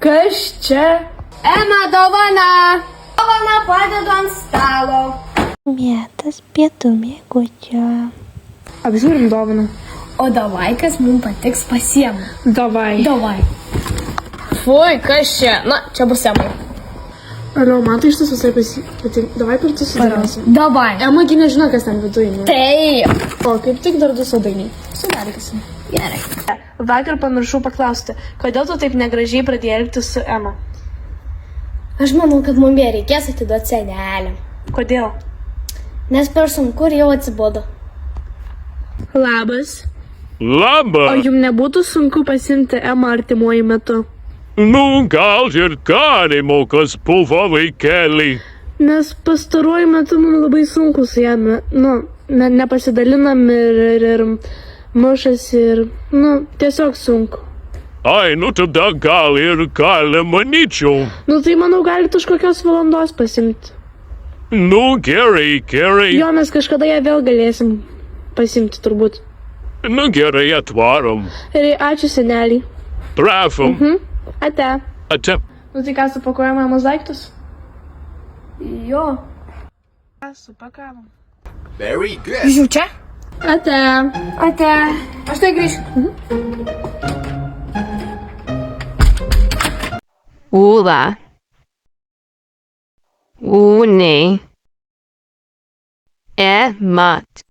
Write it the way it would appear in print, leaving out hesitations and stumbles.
Kas čia? Ema, dovana! Dovana padedu ant stalo. Metas pietų miegučio. Apžiūrim dovaną. O davai, kas mums patiks, pasiemu. Davai. Davai. Fui, kas čia? Na, čia bus Emai. Alio, man tai iš tiesų visai patinka. Davai kartu susidėliosim. Davai. Emagi nežino, kas ten viduje. Ne? Taip. O, kaip tik dar du saldainiai. Suvalgysim. Gerai. Vakar pamiršau paklausti, kodėl tu taip negražiai pradėjai elgtis su Ema? Aš manau, kad mums ją reikės atiduoti seneliam. Kodėl? Nes per sunku ir jau atsibodo. Labas. O Labas. jums nebūtų sunku pasimti Emą artimuoju metu? Nu, gal ir galima, kas buvo vaikeliai. Nes pastaruoju metu man labai sunku su ją, nepasidalinam ir mušasi ir, tiesiog sunku. Ai, nu tada gal ir galima, manyčiau. Tai manau, galite už kokios valandos pasimti. Nu, gerai, gerai. Jo, mes kažkada ją vėl galėsim pasimti turbūt. Nu, gerai, atvarom. Ir ačiū seneliai. Prašom. Ate. Ate. Tai ką, supakuojam mamos daiktus? Jo. Ką, supakavom. Very good. Žiū čia? Ate. Ate. Aš tai grįšiu. Ula. Uni. Emat.